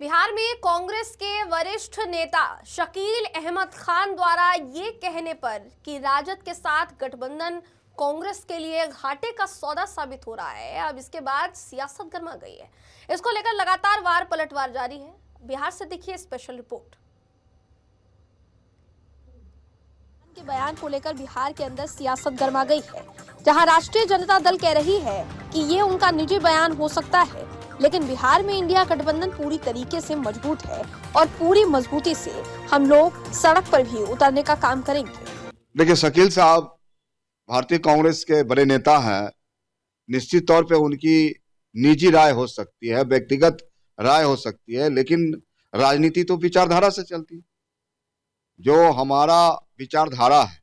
बिहार में कांग्रेस के वरिष्ठ नेता शकील अहमद खान द्वारा ये कहने पर कि राजद के साथ गठबंधन कांग्रेस के लिए घाटे का सौदा साबित हो रहा है, अब इसके बाद सियासत गर्मा गई है। इसको लेकर लगातार वार पलटवार जारी है। बिहार से देखिए स्पेशल रिपोर्ट। के बयान को लेकर बिहार के अंदर सियासत गर्मा गई है, जहां राष्ट्रीय जनता दल कह रही है कि ये उनका निजी बयान हो सकता है, लेकिन बिहार में इंडिया गठबंधन पूरी तरीके से मजबूत है और पूरी मजबूती से हम लोग सड़क पर भी उतरने का काम करेंगे। देखिए, शकील साहब भारतीय कांग्रेस के बड़े नेता हैं। निश्चित तौर पे उनकी निजी राय हो सकती है, व्यक्तिगत राय हो सकती है, लेकिन राजनीति तो विचारधारा से चलती है। जो हमारा विचारधारा है,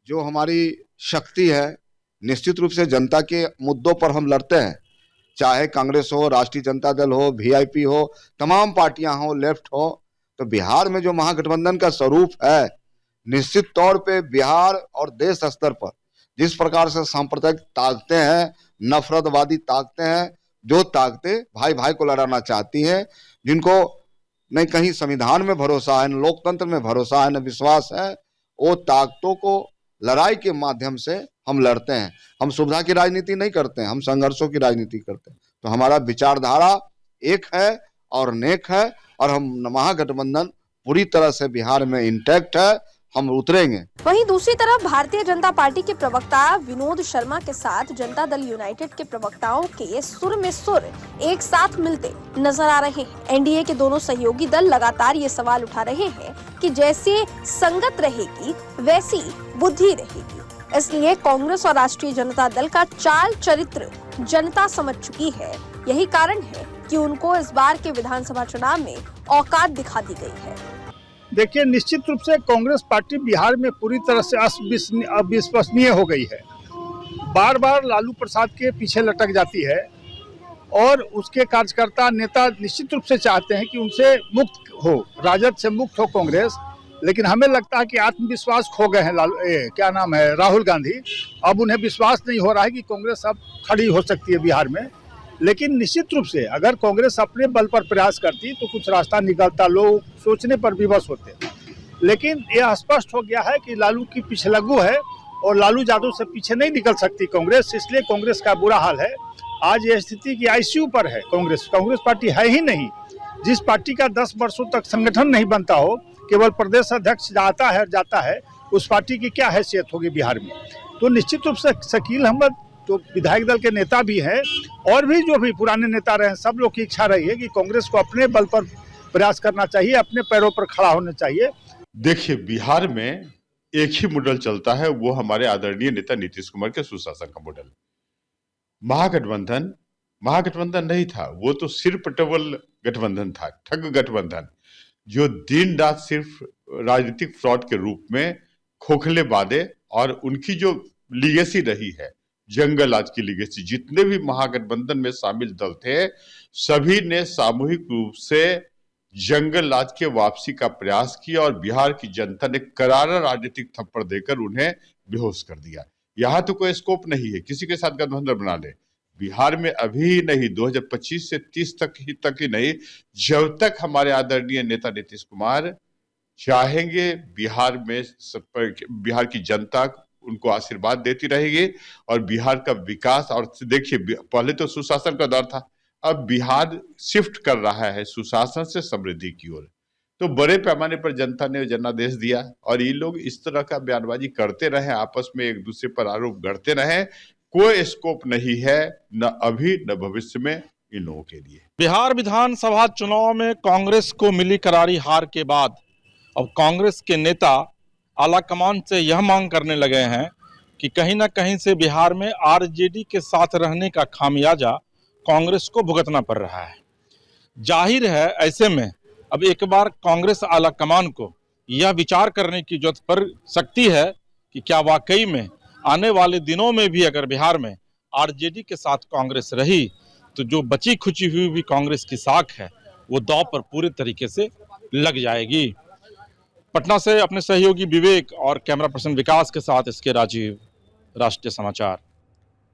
जो हमारी शक्ति है, निश्चित रूप से जनता के मुद्दों पर हम लड़ते हैं। चाहे कांग्रेस हो, राष्ट्रीय जनता दल हो, वीआईपी हो, तमाम पार्टियां हो, लेफ्ट हो, तो बिहार में जो महागठबंधन का स्वरूप है, निश्चित तौर पे बिहार और देश स्तर पर जिस प्रकार से सांप्रदायिक ताकतें हैं, नफरतवादी ताकतें हैं, जो ताकतें भाई भाई को लड़ाना चाहती हैं, जिनको न कहीं संविधान में भरोसा है, न लोकतंत्र में भरोसा है, न विश्वास है, वो ताकतों को लड़ाई के माध्यम से हम लड़ते हैं। हम सुविधा की राजनीति नहीं करते हैं, हम संघर्षों की राजनीति करते हैं। तो हमारा विचारधारा एक है और नेक है, और हम महागठबंधन पूरी तरह से बिहार में इंटैक्ट है, हम उतरेंगे। वहीं दूसरी तरफ भारतीय जनता पार्टी के प्रवक्ता विनोद शर्मा के साथ जनता दल यूनाइटेड के प्रवक्ताओं के सुर में सुर एक साथ मिलते नजर आ रहे हैं। एनडीए के दोनों सहयोगी दल लगातार ये सवाल उठा रहे हैं कि जैसे संगत रहेगी वैसी बुद्धि रहेगी। इसलिए कांग्रेस और राष्ट्रीय जनता दल का चाल चरित्र जनता समझ चुकी है। यही कारण है कि उनको इस बार के विधानसभा चुनाव में औकात दिखा दी गई है। देखिए, निश्चित रूप से कांग्रेस पार्टी बिहार में पूरी तरह से अविश्वसनीय हो गई है। बार बार लालू प्रसाद के पीछे लटक जाती है और उसके कार्यकर्ता नेता निश्चित रूप से चाहते हैं कि उनसे मुक्त हो, राजद से मुक्त हो कांग्रेस। लेकिन हमें लगता है कि आत्मविश्वास खो गए हैं राहुल गांधी। अब उन्हें विश्वास नहीं हो रहा है कि कांग्रेस अब खड़ी हो सकती है बिहार में। लेकिन निश्चित रूप से अगर कांग्रेस अपने बल पर प्रयास करती तो कुछ रास्ता निकलता, लोग सोचने पर विवश होते। लेकिन यह स्पष्ट हो गया है कि लालू की पिछलग्गू है और लालू यादव से पीछे नहीं निकल सकती कांग्रेस। इसलिए कांग्रेस का बुरा हाल है। आज यह स्थिति की आईसीयू पर है कांग्रेस पार्टी है ही नहीं। जिस पार्टी का 10 वर्षों तक संगठन नहीं बनता हो, केवल प्रदेश अध्यक्ष आता है और जाता है, उस पार्टी की क्या हैसियत होगी बिहार में। तो निश्चित रूप से शकील अहमद तो विधायक दल के नेता भी हैं और भी जो भी पुराने नेता रहे, सब लोग की इच्छा रही है कि कांग्रेस को अपने बल पर प्रयास करना चाहिए, अपने पैरों पर खड़ा होना चाहिए। देखिए, बिहार में एक ही मॉडल चलता है, वो हमारे आदरणीय नेता नीतीश कुमार के सुशासन का मॉडल। महागठबंधन नहीं था, वो तो सिर्फ टबल गठबंधन था, ठग गठबंधन, जो दिन रात सिर्फ राजनीतिक फ्रॉड के रूप में खोखले वादे और उनकी जो लीगेसी रही है, जंगल राज की लीगेसी। जितने भी महागठबंधन में शामिल दल थे, सभी ने सामूहिक रूप से जंगल राज के वापसी का प्रयास किया और बिहार की जनता ने करारा राजनीतिक थप्पड़ देकर उन्हें बेहोश कर दिया। यहाँ तो कोई स्कोप नहीं है किसी के साथ गठबंधन बना ले। बिहार में अभी नहीं, 2025 से 30 तक ही नहीं, जब तक हमारे आदरणीय नेता नीतीश कुमार चाहेंगे, बिहार की जनता उनको आशीर्वाद देती रहेगी और बिहार का विकास। और देखिए, पहले तो सुशासन का दौर था, अब बिहार शिफ्ट कर रहा है सुशासन से समृद्धि की ओर। तो बड़े पैमाने पर जनता ने जनादेश दिया और ये लोग इस तरह का बयानबाजी करते रहे, आपस में एक दूसरे पर आरोप गढ़ते रहे। कोई स्कोप नहीं है, न अभी न भविष्य में इन लोगों के लिए। बिहार विधानसभा चुनाव में कांग्रेस को मिली करारी हार के बाद अब कांग्रेस के नेता आलाकमान से यह मांग करने लगे हैं कि कहीं ना कहीं से बिहार में आरजेडी के साथ रहने का खामियाजा कांग्रेस को भुगतना पड़ रहा है। जाहिर है, ऐसे में अब एक बार कांग्रेस आलाकमान को यह विचार करने की जरूरत पड़ सकती है कि क्या वाकई में आने वाले दिनों में भी अगर बिहार में आरजेडी के साथ कांग्रेस रही तो जो बची खुची हुई भी कांग्रेस की साख है वो दांव पर पूरे तरीके से लग जाएगी। पटना से अपने सहयोगी विवेक और कैमरा पर्सन विकास के साथ इसके राजीव, राष्ट्रीय समाचार।